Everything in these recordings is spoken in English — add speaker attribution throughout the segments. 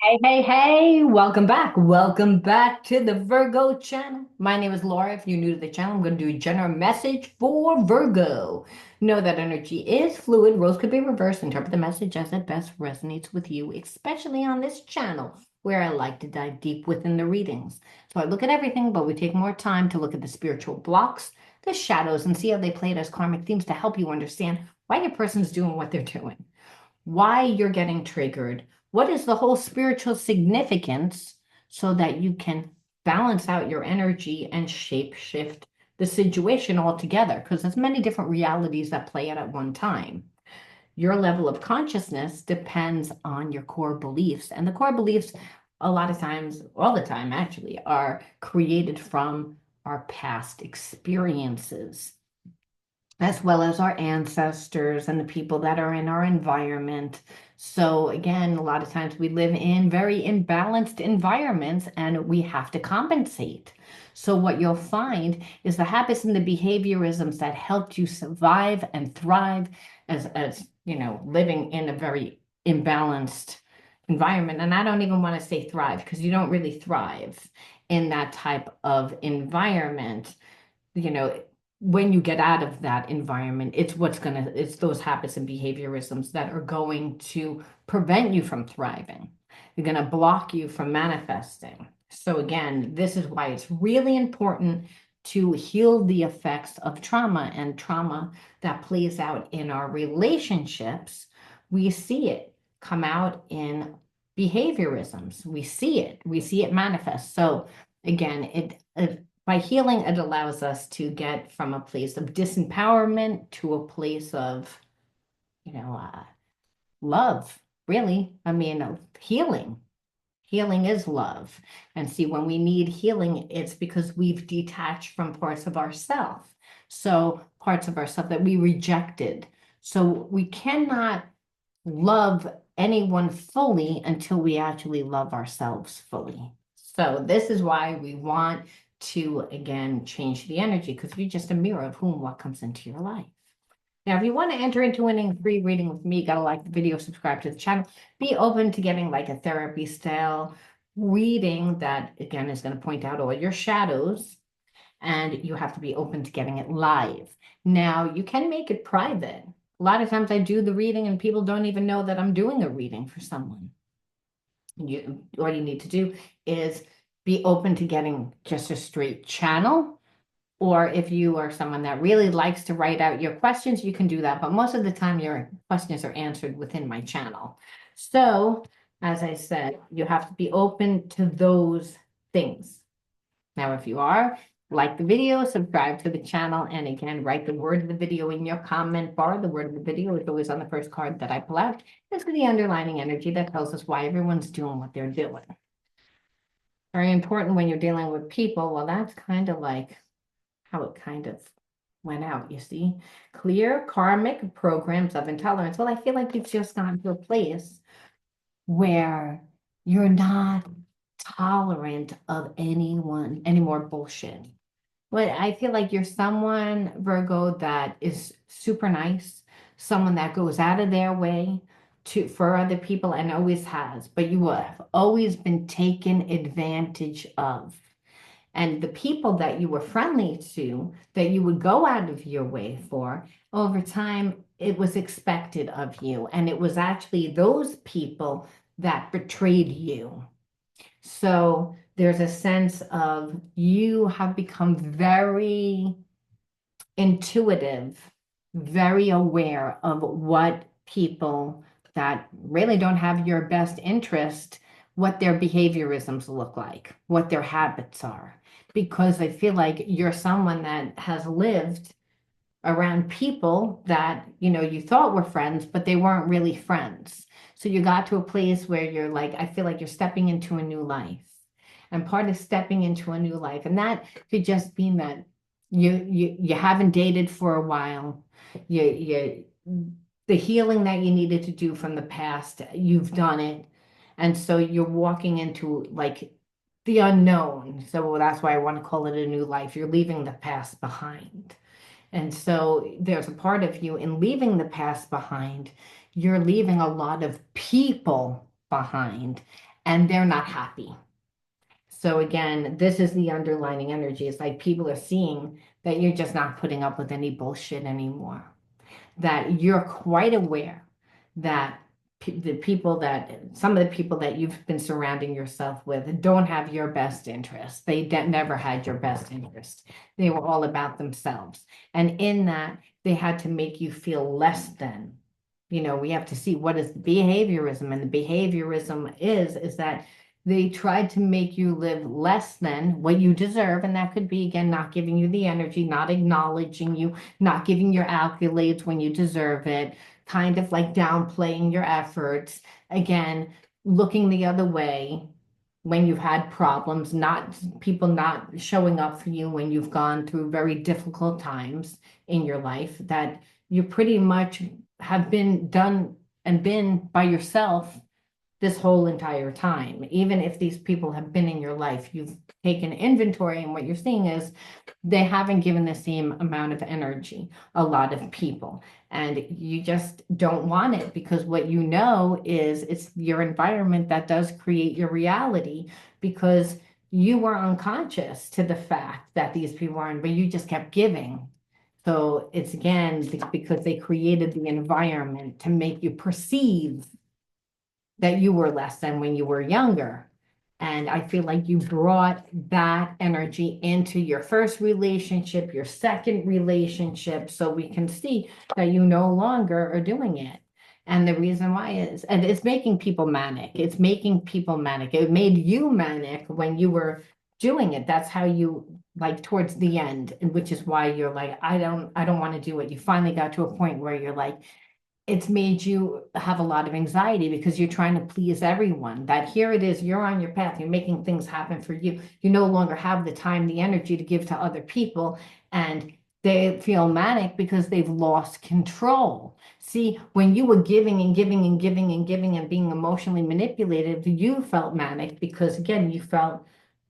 Speaker 1: Hey, hey, hey, welcome back. Welcome back to the Virgo channel. My name is Laura. If you're new to the channel, I'm going to do a general message for Virgo. Know that energy is fluid. Roles could be reversed. Interpret the message as it best resonates with you, especially on this channel where I like to dive deep within the readings. So I look at everything, but we take more time to look at the spiritual blocks, the shadows, and see how they play it as karmic themes to help you understand why your person's doing what they're doing, why you're getting triggered, what is the whole spiritual significance so that you can balance out your energy and shape shift the situation altogether, because there's many different realities that play out at one time. Your level of consciousness depends on your core beliefs, and the core beliefs a lot of times, all the time actually, are created from our past experiences as well as our ancestors and the people that are in our environment. So, again, a lot of times we live in very imbalanced environments and we have to compensate. So, what you'll find is the habits and the behaviorisms that helped you survive and thrive as living in a very imbalanced environment. And I don't even want to say thrive because you don't really thrive in that type of environment. You know, when you get out of that environment, it's those habits and behaviorisms that are going to prevent you from thriving. They're going to block you from manifesting. So again, this is why it's really important to heal the effects of trauma and trauma that plays out in our relationships. We see it come out in behaviorisms. We see it manifest. So again, by healing, it allows us to get from a place of disempowerment to a place of, you know, uh, love, really. I mean, healing. Healing is love. And see, when we need healing, it's because we've detached from parts of ourself. So, parts of ourself that we rejected. So, we cannot love anyone fully until we actually love ourselves fully. So this is why we want to, again, change the energy, because you're just a mirror of whom what comes into your life. Now, if you want to enter into a free reading with me, you gotta like the video, subscribe to the channel, be open to getting like a therapy style reading that, again, is going to point out all your shadows, and you have to be open to getting it live. Now, you can make it private. A lot of times I do the reading and people don't even know that I'm doing a reading for someone. All you need to do is be open to getting just a straight channel. Or if you are someone that really likes to write out your questions, you can do that. But most of the time, your questions are answered within my channel. So, as I said, you have to be open to those things. Now, if you are, like the video, subscribe to the channel, and again, write the word of the video in your comment bar. The word of the video is always on the first card that I pull out. It's the underlining energy that tells us why everyone's doing what they're doing. Very important when you're dealing with people. Well, that's kind of like how it kind of went out, you see. Clear karmic programs of intolerance. Well, I feel like you've just gotten to a place where you're not tolerant of anyone, any more bullshit. But I feel like you're someone, Virgo, that is super nice, someone that goes out of their way to for other people and always has, but you have always been taken advantage of. And the people that you were friendly to, that you would go out of your way for, over time, it was expected of you. And it was actually those people that betrayed you. So there's a sense of you have become very intuitive, very aware of what people that really don't have your best interest, what their behaviorisms look like, what their habits are. Because I feel like you're someone that has lived around people that, you thought were friends, but they weren't really friends. So you got to a place where you're like, I feel like you're stepping into a new life. And part of stepping into a new life, and that could just mean that you haven't dated for a while. You the healing that you needed to do from the past, you've done it. And so you're walking into like the unknown. So that's why I want to call it a new life. You're leaving the past behind. And so there's a part of you in leaving the past behind, you're leaving a lot of people behind. and they're not happy. So again, this is the underlining energy. It's like people are seeing that you're just not putting up with any bullshit anymore, that you're quite aware that the people that some of the people that you've been surrounding yourself with don't have your best interest. They never had your best interest. They were all about themselves. And in that, they had to make you feel less than. We have to see what is behaviorism. And the behaviorism is that they tried to make you live less than what you deserve. And that could be, again, not giving you the energy, not acknowledging you, not giving your accolades when you deserve it, kind of like downplaying your efforts, again, looking the other way when you've had problems, not people not showing up for you when you've gone through very difficult times in your life, that you pretty much have been done and been by yourself this whole entire time. Even if these people have been in your life, you've taken inventory, and what you're seeing is they haven't given the same amount of energy, a lot of people. And you just don't want it, because what you know is it's your environment that does create your reality, because you were unconscious to the fact that these people aren't, but you just kept giving. So it's again because they created the environment to make you perceive that you were less than when you were younger. And I feel like you brought that energy into your first relationship, your second relationship, so we can see that you no longer are doing it. And the reason why is, and it's making people manic. It's making people manic. It made you manic when you were doing it. That's how you, like, towards the end, and which is why you're like, I don't want to do it. You finally got to a point where you're like, it's made you have a lot of anxiety because you're trying to please everyone. That here it is, you're on your path, you're making things happen for you. You no longer have the time, the energy to give to other people, and they feel manic because they've lost control. See, when you were giving and giving and giving and giving and being emotionally manipulated, you felt manic because, again, you felt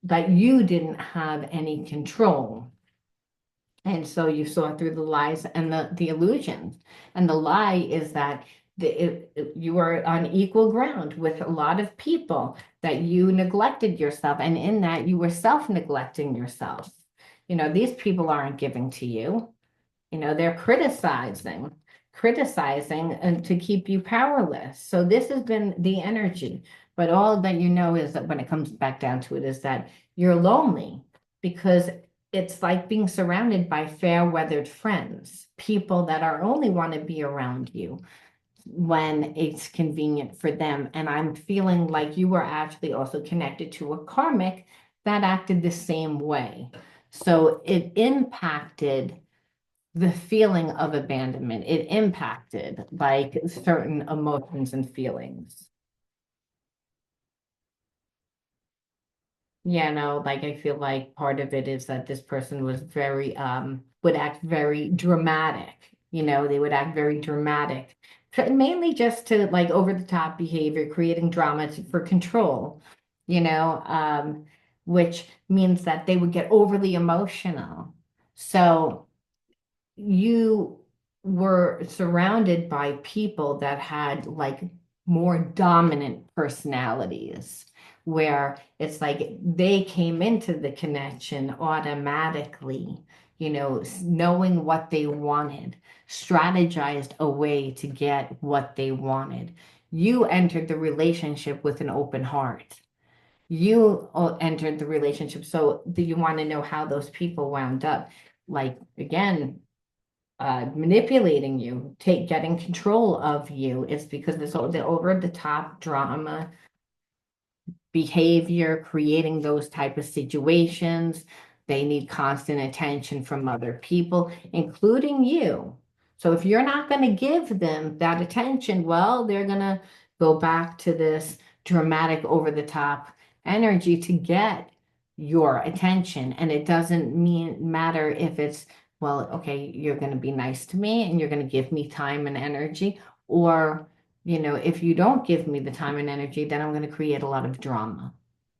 Speaker 1: that you didn't have any control. And so you saw through the lies and the illusions. And the lie is that you are on equal ground with a lot of people, that you neglected yourself. And in that, you were self-neglecting yourself. These people aren't giving to you. They're criticizing and to keep you powerless. So this has been the energy. But all that you know is that when it comes back down to it is that you're lonely, because it's like being surrounded by fair-weathered friends, people that are only want to be around you when it's convenient for them. And I'm feeling like you were actually also connected to a karmic that acted the same way. So it impacted the feeling of abandonment. It impacted like certain emotions and feelings. Yeah, no, like I feel like part of it is that this person was very would act very dramatic. They would act very dramatic. Mainly just to like over the top behavior, creating drama for control, you know, um, which means that they would get overly emotional. So you were surrounded by people that had like more dominant personalities, where it's like they came into the connection automatically, knowing what they wanted, strategized a way to get what they wanted. You entered the relationship with an open heart. You entered the relationship. So do you want to know how those people wound up? Like, again, manipulating you, getting control of you, is because the over the top drama, behavior, creating those type of situations. They need constant attention from other people, including you. So if you're not going to give them that attention, well, they're going to go back to this dramatic, over the top energy to get your attention. And it doesn't matter if it's, well, okay, you're going to be nice to me and you're going to give me time and energy, or if you don't give me the time and energy, then I'm going to create a lot of drama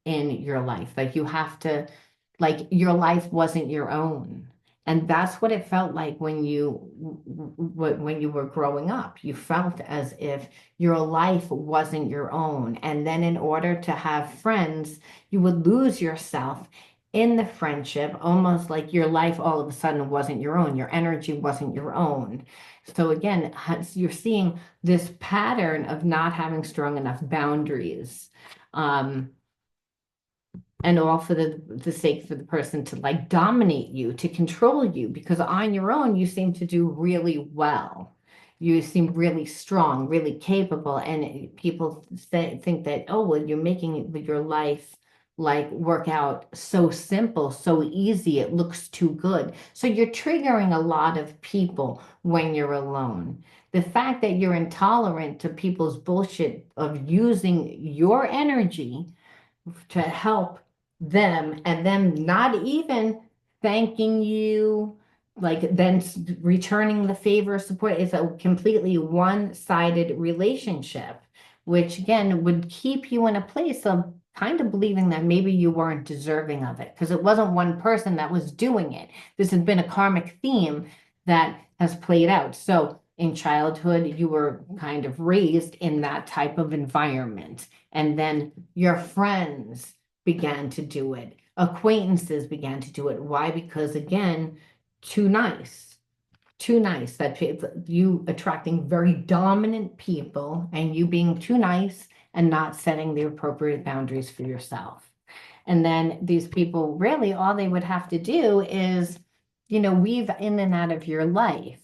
Speaker 1: in your life. Like you have to, like your life wasn't your own. And that's what it felt like when you were growing up. You felt as if your life wasn't your own. And then in order to have friends, you would lose yourself in the friendship, almost like your life all of a sudden wasn't your own. Your energy wasn't your own. So again, you're seeing this pattern of not having strong enough boundaries. Um, and all for the sake for the person to like dominate you, to control you, because on your own you seem to do really well. You seem really strong, really capable, and people think that, oh, well, you're making your life like work out so simple, so easy, it looks too good. So you're triggering a lot of people when you're alone. The fact that you're intolerant to people's bullshit of using your energy to help them and them not even thanking you, like then returning the favor support. It's a completely one-sided relationship, which again would keep you in a place of kind of believing that maybe you weren't deserving of it because it wasn't one person that was doing it. This has been a karmic theme that has played out. So in childhood, you were kind of raised in that type of environment. And then your friends began to do it. Acquaintances began to do it. Why? Because again, too nice. Too nice. That you attracting very dominant people and you being too nice and not setting the appropriate boundaries for yourself. And then these people really all they would have to do is, weave in and out of your life,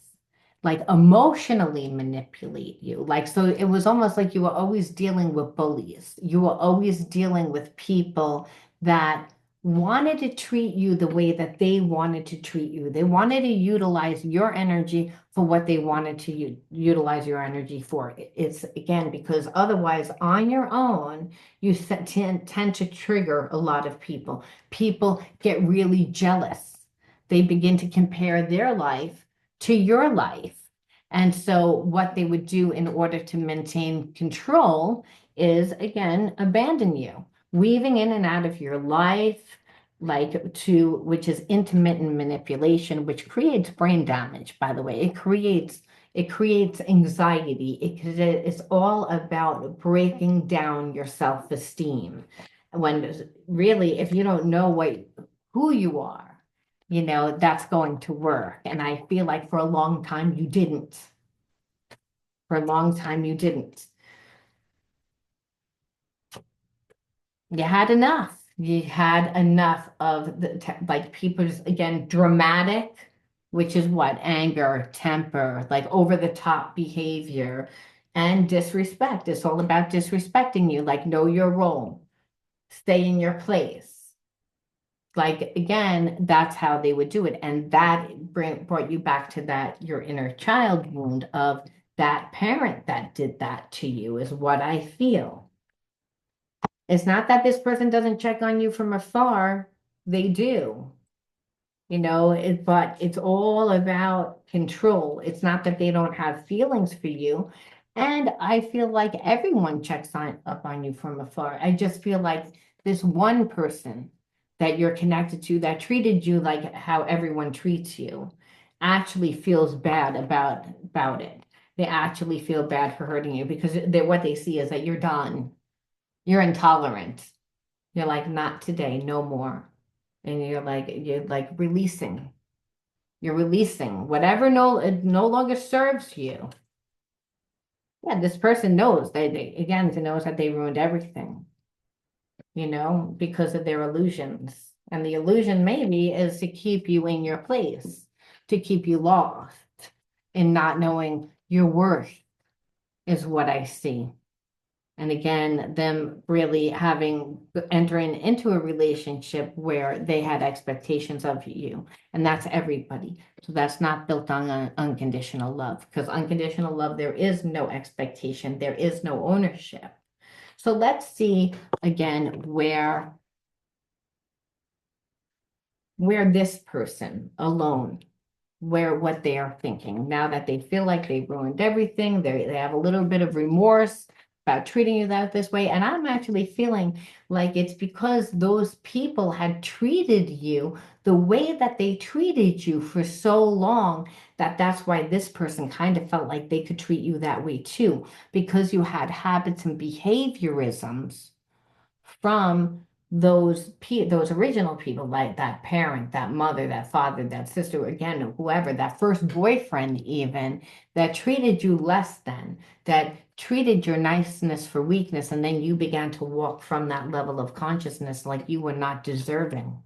Speaker 1: like emotionally manipulate you. Like, so it was almost like you were always dealing with bullies. You were always dealing with people that wanted to treat you the way that they wanted to treat you. They wanted to utilize your energy for what they wanted to utilize your energy for. It's again, because otherwise on your own, you tend to trigger a lot of people. People get really jealous. They begin to compare their life to your life. And so what they would do in order to maintain control is, again, abandon you, weaving in and out of your life, which is intermittent manipulation, which creates brain damage, by the way. It creates anxiety. It's all about breaking down your self-esteem. When really, if you don't know who you are, that's going to work. And I feel like for a long time you didn't. For a long time you didn't. You had enough. You had enough of like people's, again, dramatic, which is what? Anger, temper, like over the top behavior, and disrespect. It's all about disrespecting you. Like, know your role, stay in your place. Like, again, that's how they would do it. And that brought you back to that, your inner child wound of that parent that did that to you, is what I feel. It's not that this person doesn't check on you from afar. They do, but it's all about control. It's not that they don't have feelings for you. And I feel like everyone checks up on you from afar. I just feel like this one person that you're connected to that treated you like how everyone treats you actually feels bad about it. They actually feel bad for hurting you because what they see is that you're done. You're intolerant. You're like, not today, no more. And you're like releasing. You're releasing whatever it no longer serves you. Yeah, this person knows again, it knows that they ruined everything, because of their illusions. And the illusion maybe is to keep you in your place, to keep you lost in not knowing your worth is what I see. And again, them really entering into a relationship where they had expectations of you. And that's everybody. So that's not built on unconditional love, because unconditional love, there is no expectation, there is no ownership. So let's see again where this person alone, what they are thinking now that they feel like they ruined everything. They have a little bit of remorse. about treating you this way. And I'm actually feeling like it's because those people had treated you the way that they treated you for so long that that's why this person kind of felt like they could treat you that way too, because you had habits and behaviorisms from those original people, like that parent, that mother, that father, that sister, again, whoever, that first boyfriend even, that treated you less than, that treated your niceness for weakness, and then you began to walk from that level of consciousness like you were not deserving.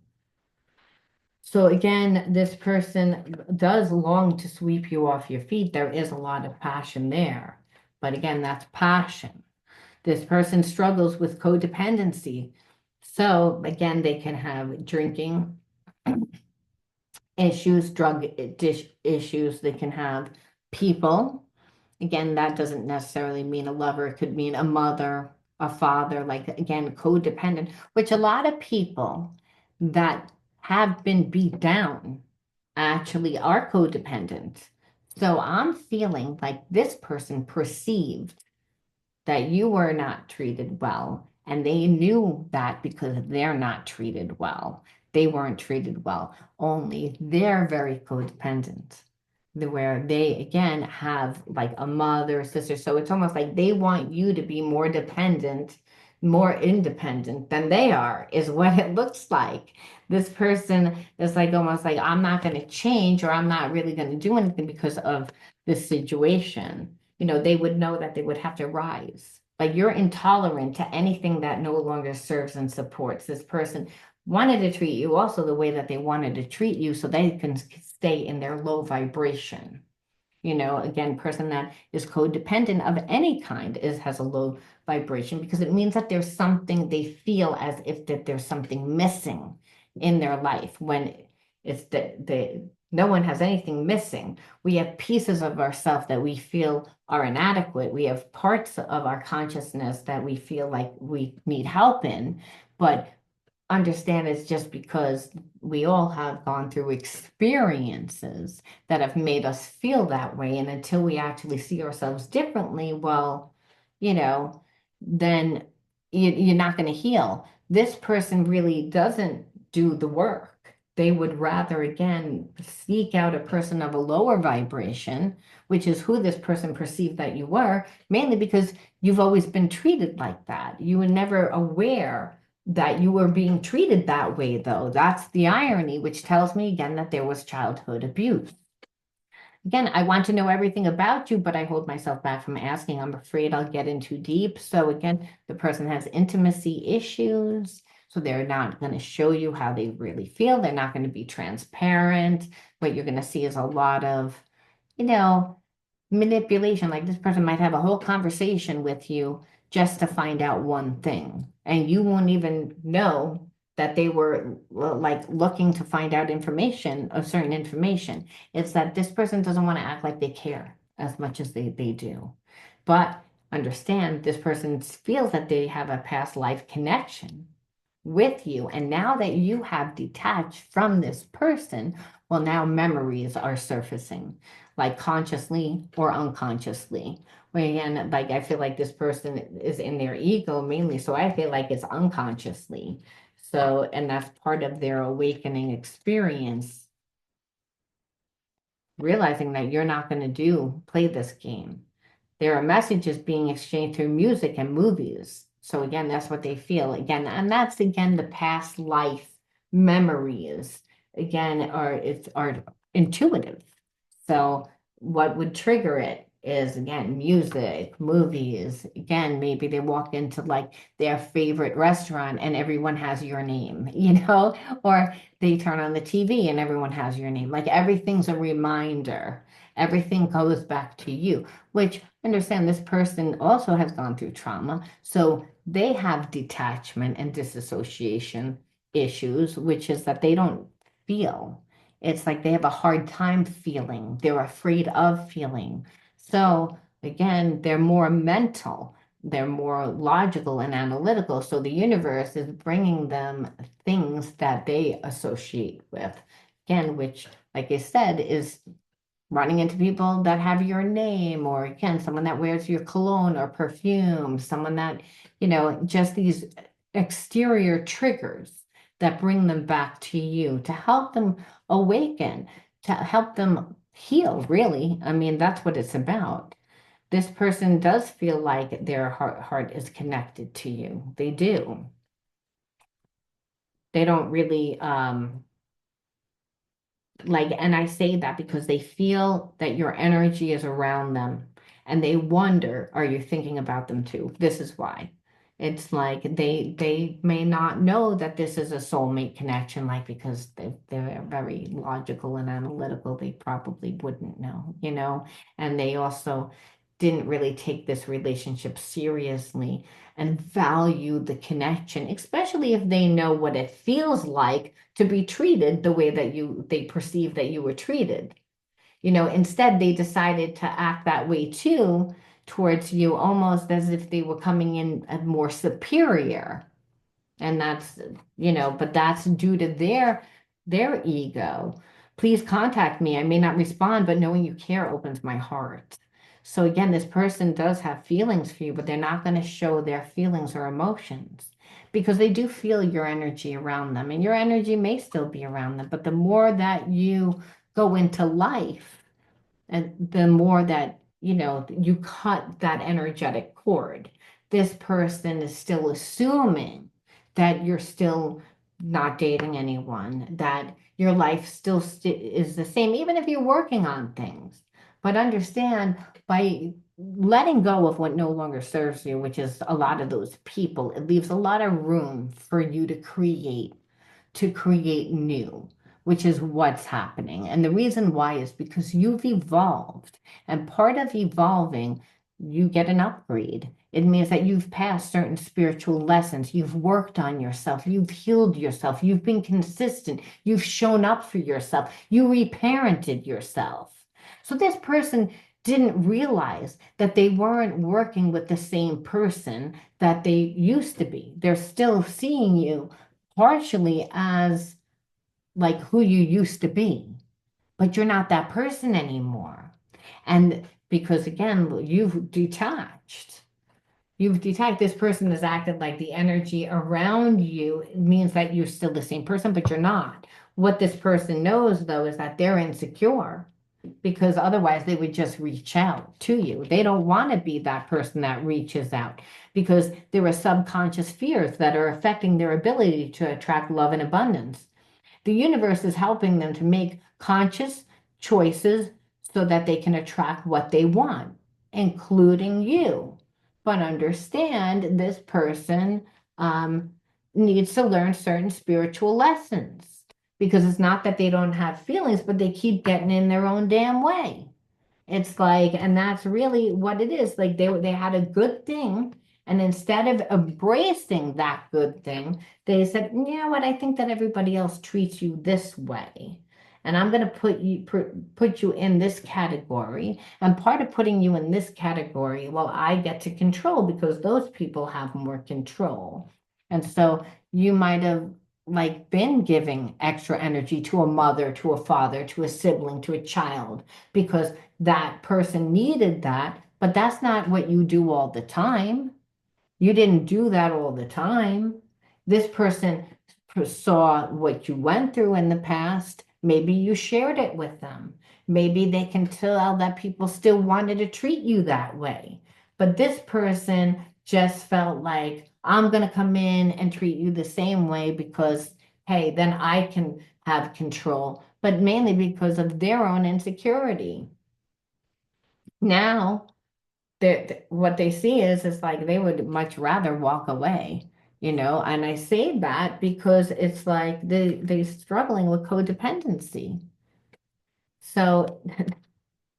Speaker 1: So again, this person does long to sweep you off your feet. There is a lot of passion there. But again, that's passion. This person struggles with codependency. So again, they can have drinking issues, issues. They can have people. Again, that doesn't necessarily mean a lover. It could mean a mother, a father, like again, codependent, which a lot of people that have been beat down actually are codependent. So I'm feeling like this person perceived that you were not treated well. And they knew that because they're not treated well. They weren't treated well. Only they're very codependent, where they, again, have like a mother, sister. So it's almost like they want you to be more dependent, more independent than they are, is what it looks like. This person is like almost like, I'm not going to change or I'm not really going to do anything because of this situation. They would know that they would have to rise. Like you're intolerant to anything that no longer serves and supports. This person wanted to treat you also the way that they wanted to treat you so they can stay in their low vibration. Again, person that is codependent of any kind has a low vibration because it means that there's something they feel as if that there's something missing in their life when it's that no one has anything missing. We have pieces of ourselves that we feel are inadequate. We have parts of our consciousness that we feel like we need help in, but understand it's just because we all have gone through experiences that have made us feel that way. And until we actually see ourselves differently, well, you know, then you're not going to heal. This person really doesn't do the work. They would rather, again, seek out a person of a lower vibration, which is who this person perceived that you were, mainly because you've always been treated like that. You were never aware that you were being treated that way, though. That's the irony, which tells me again that there was childhood abuse. Again, I want to know everything about you, but I hold myself back from asking. I'm afraid I'll get in too deep. So again, the person has intimacy issues. So they're not going to show you how they really feel. They're not going to be transparent. What you're going to see is a lot of, you know, manipulation. Like this person might have a whole conversation with you just to find out one thing, and you won't even know that they were like looking to find out information of certain information. It's that this person doesn't want to act like they care as much as they do. But understand this person feels that they have a past life connection with you. And now that you have detached from this person, well, now memories are surfacing, like consciously or unconsciously. Where again, like I feel like this person is in their ego mainly. So I feel like it's unconsciously. So, and that's part of their awakening experience, realizing that you're not going to play this game. There are messages being exchanged through music and movies. So again, that's what they feel. Again, and that's again the past life memories. Again, are intuitive. So what would trigger it is again music, movies. Again, maybe they walk into like their favorite restaurant and everyone has your name, or they turn on the TV and everyone has your name. Like everything's a reminder. Everything goes back to you, which understand this person also has gone through trauma. So they have detachment and disassociation issues, which is that they don't feel. It's like they have a hard time feeling. They're afraid of feeling. So again, they're more mental. They're more logical and analytical. So the universe is bringing them things that they associate with. Again, which, like I said, is running into people that have your name, or again, someone that wears your cologne or perfume, someone that, just these exterior triggers that bring them back to you to help them awaken, to help them heal, really. I mean, that's what it's about. This person does feel like their heart is connected to you. They do. They don't really like, and I say that because they feel that your energy is around them and they wonder, are you thinking about them too? This is why. It's like they may not know that this is a soulmate connection, like because they're very logical and analytical, they probably wouldn't know. And they also didn't really take this relationship seriously and value the connection, especially if they know what it feels like to be treated the way that they perceive that you were treated. Instead they decided to act that way too towards you, almost as if they were coming in as more superior. And but that's due to their ego. Please contact me. I may not respond, but knowing you care opens my heart. So again, this person does have feelings for you, but they're not going to show their feelings or emotions because they do feel your energy around them, and your energy may still be around them. But the more that you go into life, and the more that, you cut that energetic cord, this person is still assuming that you're still not dating anyone, that your life still is the same, even if you're working on things. But understand, by letting go of what no longer serves you, which is a lot of those people, it leaves a lot of room for you to create new, which is what's happening. And the reason why is because you've evolved. And part of evolving, you get an upgrade. It means that you've passed certain spiritual lessons. You've worked on yourself. You've healed yourself. You've been consistent. You've shown up for yourself. You reparented yourself. So this person didn't realize that they weren't working with the same person that they used to be. They're still seeing you partially as like who you used to be, but you're not that person anymore. And because again, you've detached. This person has acted like the energy around you means that you're still the same person, but you're not. What this person knows though is that they're insecure, because otherwise they would just reach out to you. They don't want to be that person that reaches out because there are subconscious fears that are affecting their ability to attract love and abundance. The universe is helping them to make conscious choices so that they can attract what they want, including you. But understand, this person um, needs to learn certain spiritual lessons, because it's not that they don't have feelings, but they keep getting in their own damn way. It's like, and that's really what it is. Like they had a good thing, and instead of embracing that good thing, they said, "You know what? I think that everybody else treats you this way, and I'm going to put you in this category. And part of putting you in this category, well, I get to control because those people have more control." And so you might have like been giving extra energy to a mother, to a father, to a sibling, to a child, because that person needed that, but that's not what you do all the time. You didn't do that all the time. This person saw what you went through in the past. Maybe you shared it with them. Maybe they can tell that people still wanted to treat you that way. But this person just felt like, I'm going to come in and treat you the same way because, hey, then I can have control, but mainly because of their own insecurity. Now, what they see is like they would much rather walk away. And I say that because it's like they're struggling with codependency. So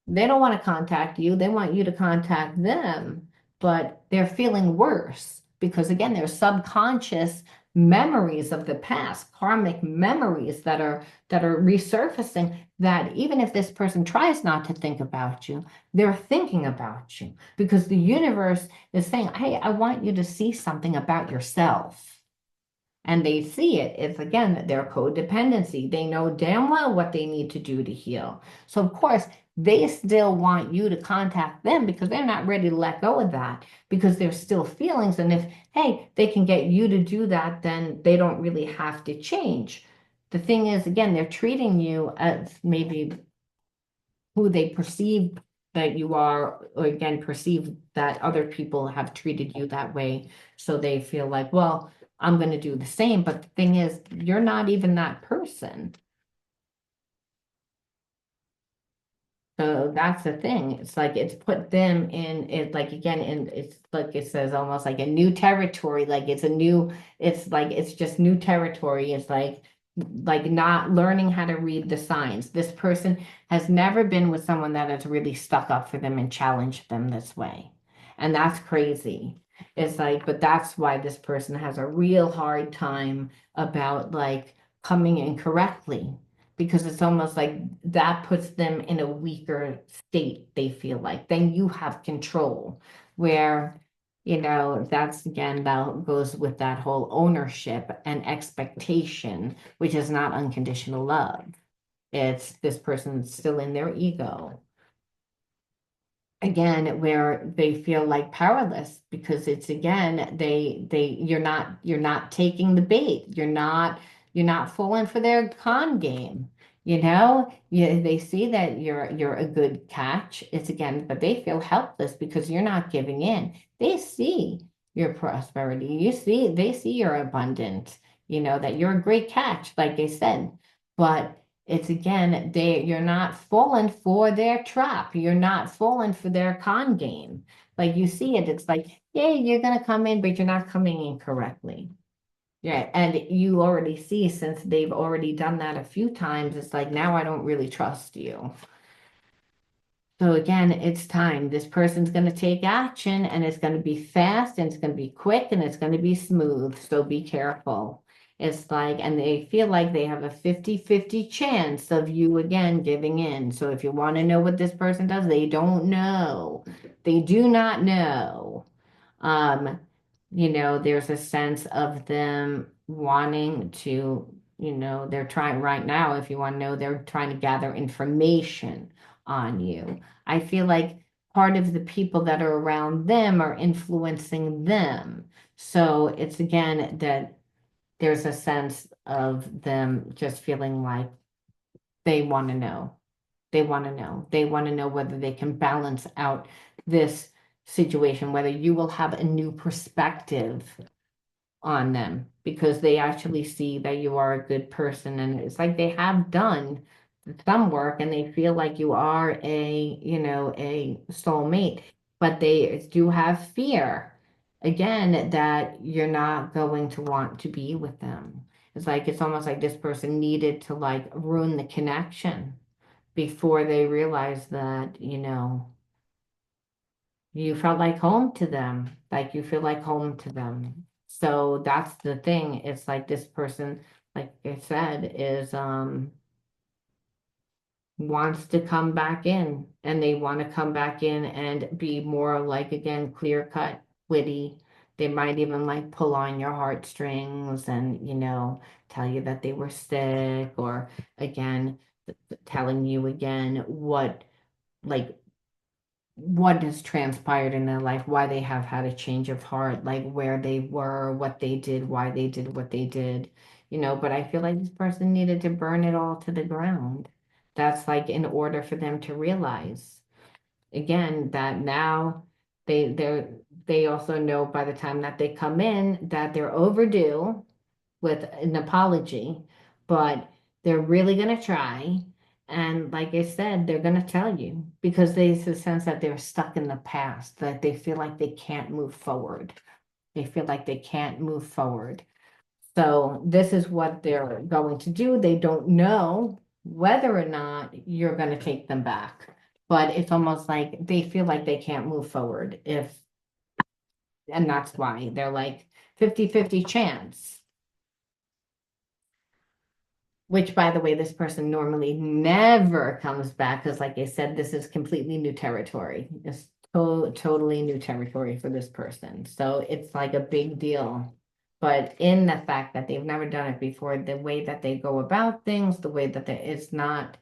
Speaker 1: they don't want to contact you. They want you to contact them, but they're feeling worse because again, there's subconscious memories of the past, karmic memories that are resurfacing, that even if this person tries not to think about you, they're thinking about you because the universe is saying, "Hey, I want you to see something about yourself." And they see it. It's again their codependency. They know damn well what they need to do to heal. So of course, they still want you to contact them because they're not ready to let go of that because there's still feelings. And if, hey, they can get you to do that, then they don't really have to change. The thing is, again, they're treating you as maybe who they perceive that you are, or again, perceive that other people have treated you that way. So they feel like, well, I'm going to do the same. But the thing is, you're not even that person. So that's the thing. It's like it's put them in it like again in it's like it says almost like a new territory. Like it's a new, it's like it's just new territory. It's like not learning how to read the signs. This person has never been with someone that has really stuck up for them and challenged them this way. And that's crazy. It's like, but that's why this person has a real hard time about like coming in correctly because it's almost like that puts them in a weaker state, they feel like. Then you have control, where, that's again, that goes with that whole ownership and expectation, which is not unconditional love. It's this person's still in their ego again where they feel like powerless because it's again you're not taking the bait, you're not falling for their con game. They see that you're a good catch. It's again, but they feel helpless because you're not giving in. They see your prosperity, they see your abundance, that you're a great catch, like I said. But it's again, you're not falling for their trap. You're not falling for their con game. Like you see it, it's like, yeah, you're gonna come in, but you're not coming in correctly. Yeah, and you already see since they've already done that a few times, it's like now I don't really trust you. So again, it's time. This person's going to take action and it's going to be fast and it's going to be quick and it's going to be smooth. So be careful. It's like, and they feel like they have a 50-50 chance of you again giving in. So if you want to know what this person does, they don't know. They do not know. Um, there's a sense of them wanting to, they're trying right now, if you want to know, they're trying to gather information on you. I feel like part of the people that are around them are influencing them. So it's again that there's a sense of them just feeling like they want to know. They want to know. They want to know whether they can balance out this situation, whether you will have a new perspective on them because they actually see that you are a good person. And it's like they have done some work and they feel like you are a soulmate, but they do have fear again that you're not going to want to be with them. It's like it's almost like this person needed to like ruin the connection before they realized that, you felt like home to them, like you feel like home to them. So that's the thing. It's like this person, like I said, is wants to come back in and they want to come back in and be more like again clear cut, witty. They might even like pull on your heartstrings and tell you that they were sick or again telling you again like what has transpired in their life, why they have had a change of heart, like where they were, what they did, why they did what they did, but I feel like this person needed to burn it all to the ground. That's like in order for them to realize again that now they also know by the time that they come in that they're overdue with an apology, but they're really going to try. And like I said, they're going to tell you because there's a sense that they're stuck in the past, that they feel like they can't move forward. They feel like they can't move forward. So this is what they're going to do. They don't know whether or not you're going to take them back, but it's almost like they feel like they can't move forward and that's why they're like 50-50 chance. Which, by the way, this person normally never comes back because, like I said, this is completely new territory. It's totally new territory for this person. So it's like a big deal. But in the fact that they've never done it before, the way that they go about things, the way that it's not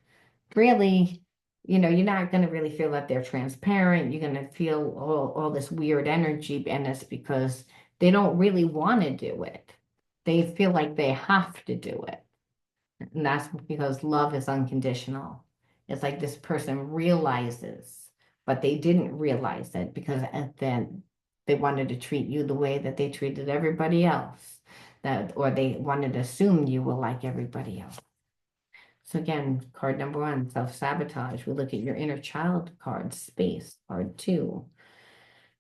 Speaker 1: really you're not going to really feel that they're transparent. You're going to feel all this weird energy, and it's because they don't really want to do it. They feel like they have to do it. And that's because love is unconditional. It's like this person realizes, but they didn't realize it because then they wanted to treat you the way that they treated everybody else. Or they wanted to assume you were like everybody else. So again, card number one, self-sabotage. We look at your inner child card, space, card two.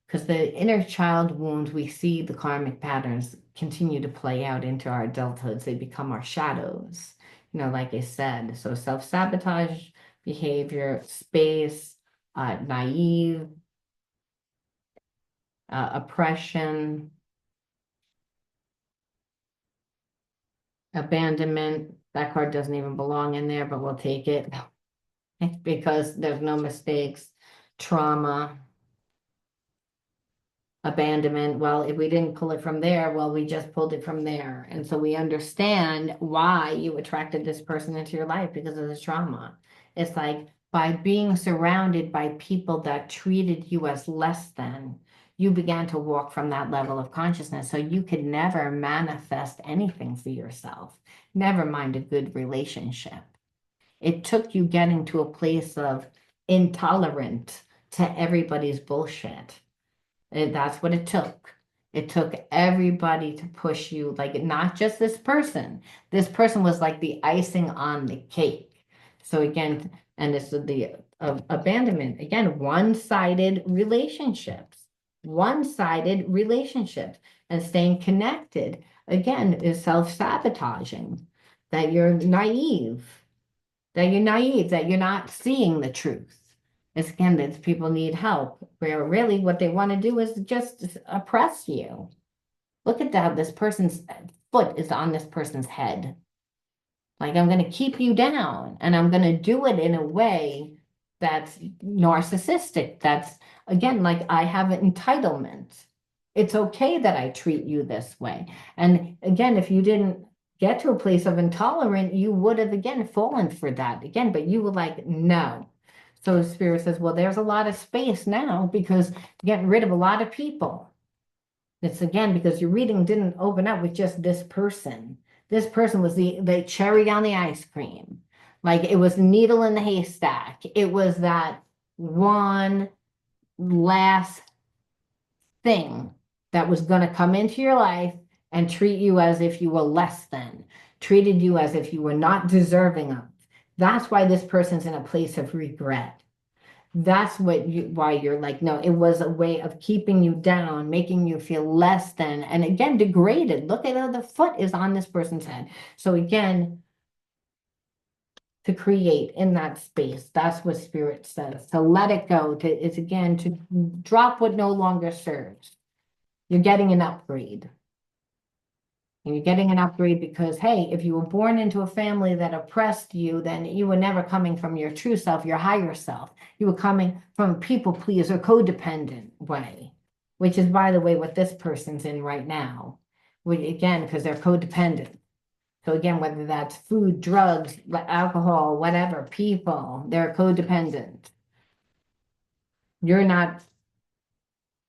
Speaker 1: Because the inner child wounds, we see the karmic patterns continue to play out into our adulthoods. They become our shadows, like I said. So self-sabotage behavior, space, naive, oppression, abandonment. That card doesn't even belong in there, but we'll take it because there's no mistakes. Trauma, abandonment. Well, if we didn't pull it from there, well, we just pulled it from there. And so we understand why you attracted this person into your life because of the trauma. It's like by being surrounded by people that treated you as less than, you began to walk from that level of consciousness. So you could never manifest anything for yourself, never mind a good relationship. It took you getting to a place of intolerant to everybody's bullshit. That's what it took. It took everybody to push you, like not just this person. This person was like the icing on the cake. So again, and this is the abandonment. Again, one-sided relationships. One-sided relationships. And staying connected, again, is self-sabotaging. That you're naive. That you're naive, that you're not seeing the truth. It's again that people need help, where really what they want to do is just oppress you. Look at that. This person's foot is on this person's head. Like, I'm going to keep you down, and I'm going to do it in a way that's narcissistic. That's, again, like I have an entitlement. It's okay that I treat you this way. And again, if you didn't get to a place of intolerant, you would have, again, fallen for that again, but you were like, no. So Spirit says, well, there's a lot of space now because you're getting rid of a lot of people. It's again because your reading didn't open up with just this person. This person was the cherry on the ice cream. Like it was the needle in the haystack. It was that one last thing that was going to come into your life and treat you as if you were less than, treated you as if you were not deserving of. That's why this person's in a place of regret. That's why you're like, no, it was a way of keeping you down, making you feel less than, and again, degraded. Look at how the foot is on this person's head. So again, to create in that space, that's what Spirit says. To let it go, it's again to drop what no longer serves. You're getting an upgrade. And you're getting an upgrade because, hey, if you were born into a family that oppressed you, then you were never coming from your true self, your higher self. You were coming from a people pleaser, codependent way, which is, by the way, what this person's in right now. Again, because they're codependent. So again, whether that's food, drugs, alcohol, whatever, people, they're codependent. You're not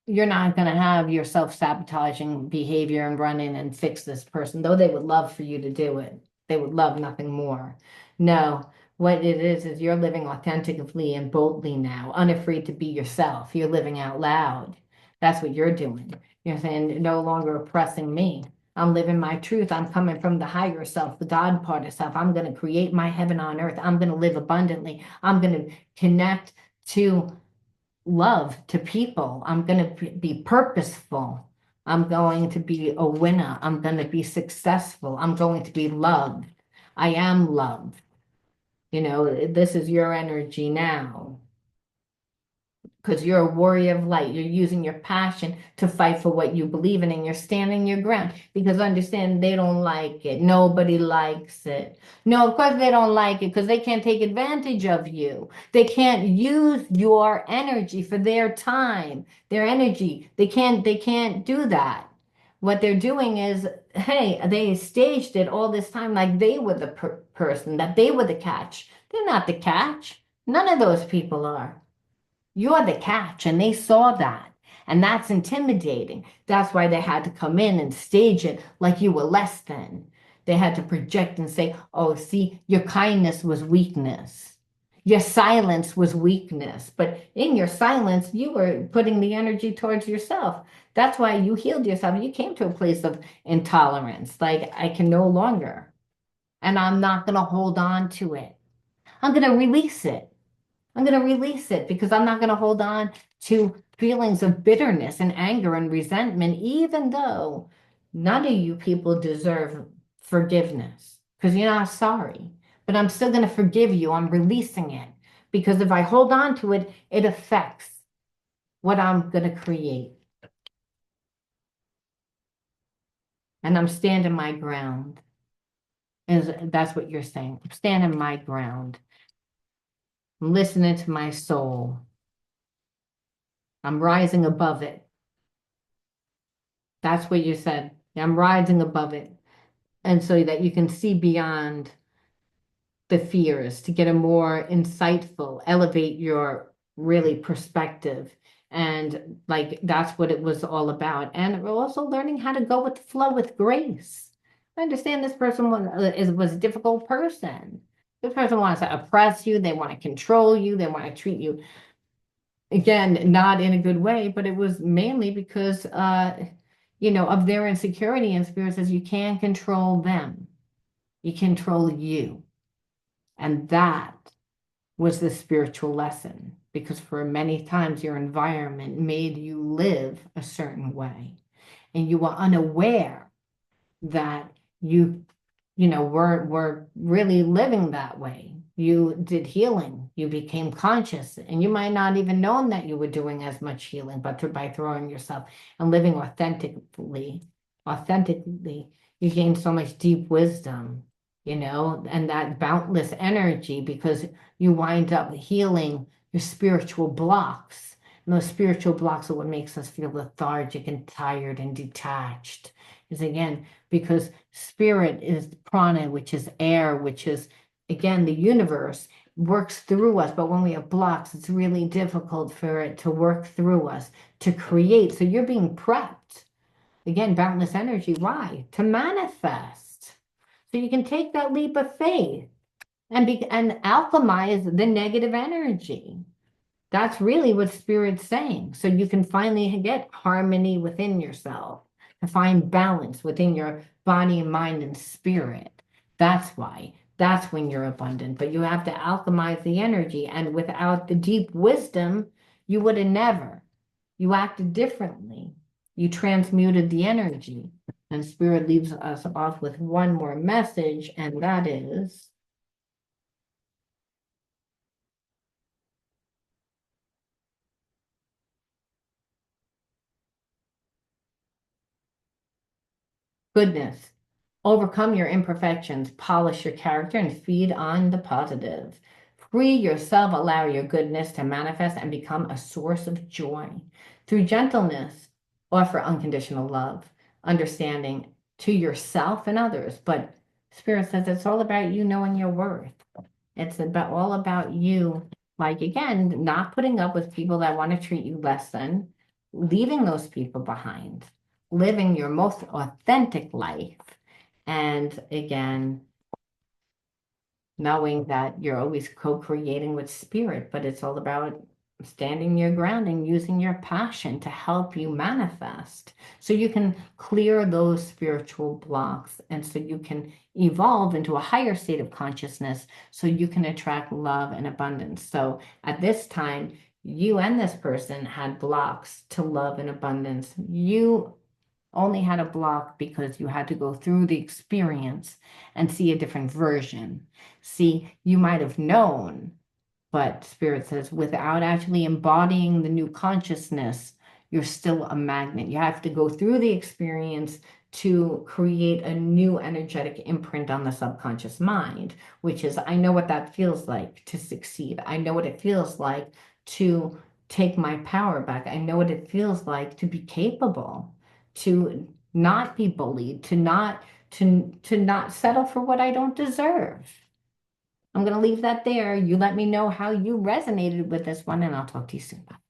Speaker 1: going to have your self-sabotaging behavior and run in and fix this person, though they would love for you to do it. They would love nothing more. No, what it is you're living authentically and boldly now, unafraid to be yourself. You're living out loud. That's what you're doing. You're saying, no longer oppressing me. I'm living my truth. I'm coming from the higher self, the God part of self. I'm going to create my heaven on earth. I'm going to live abundantly. I'm going to connect to love to people. I'm going to be purposeful. I'm going to be a winner. I'm going to be successful. I'm going to be loved. I am loved. This is your energy now. Because you're a warrior of light. You're using your passion to fight for what you believe in, and you're standing your ground. Because understand, they don't like it. Nobody likes it. No, of course they don't like it because they can't take advantage of you. They can't use your energy for their time, their energy. They can't do that. What they're doing is, hey, they staged it all this time like they were the person, that they were the catch. They're not the catch. None of those people are. You're the catch, and they saw that. And that's intimidating. That's why they had to come in and stage it like you were less than. They had to project and say, oh, see, your kindness was weakness. Your silence was weakness. But in your silence, you were putting the energy towards yourself. That's why you healed yourself. You came to a place of intolerance. Like, I can no longer. And I'm not going to hold on to it. I'm going to release it. I'm going to release it because I'm not going to hold on to feelings of bitterness and anger and resentment, even though none of you people deserve forgiveness because you're not sorry. But I'm still going to forgive you. I'm releasing it because if I hold on to it, it affects what I'm going to create. And I'm standing my ground. Is that's what you're saying? I'm standing my ground. I'm listening to my soul. I'm rising above it. That's what you said. I'm rising above it. And so that you can see beyond the fears to get a more insightful, elevate your really perspective. And like that's what it was all about. And we're also learning how to go with the flow with grace. I understand this person was a difficult person. This person wants to oppress you, they want to control you, they want to treat you again, not in a good way, but it was mainly because of their insecurity, and spirit says you can't control them. You control you. And that was the spiritual lesson because for many times your environment made you live a certain way and you were unaware that were really living that way. You did healing, you became conscious, and you might not even known that you were doing as much healing, but by throwing yourself and living authentically, you gain so much deep wisdom, and that boundless energy because you wind up healing your spiritual blocks. And those spiritual blocks are what makes us feel lethargic and tired and detached. Is again, because spirit is prana, which is air, which is, again, the universe works through us. But when we have blocks, it's really difficult for it to work through us to create. So you're being prepped. Again, boundless energy. Why? To manifest. So you can take that leap of faith and alchemize the negative energy. That's really what spirit's saying. So you can finally get harmony within yourself, to find balance within your body and mind and spirit. That's why. That's when you're abundant. But you have to alchemize the energy. And without the deep wisdom, you would have never. You acted differently. You transmuted the energy. And spirit leaves us off with one more message, and that is goodness. Overcome your imperfections, polish your character, and feed on the positive. Free yourself, allow your goodness to manifest and become a source of joy. Through gentleness, offer unconditional love, understanding to yourself and others. But Spirit says it's all about you knowing your worth. It's about all about you, like again, not putting up with people that want to treat you less than, leaving those people behind, living your most authentic life. And again, knowing that you're always co-creating with spirit, but it's all about standing your ground and using your passion to help you manifest so you can clear those spiritual blocks and so you can evolve into a higher state of consciousness so you can attract love and abundance. So at this time, you and this person had blocks to love and abundance. You only had a block because you had to go through the experience and see a different version. See, you might have known, but Spirit says without actually embodying the new consciousness, you're still a magnet. You have to go through the experience to create a new energetic imprint on the subconscious mind, which is, I know what that feels like to succeed. I know what it feels like to take my power back. I know what it feels like to be capable, to not be bullied, to not settle for what I don't deserve. I'm going to leave that there. You let me know how you resonated with this one, and I'll talk to you soon. Bye.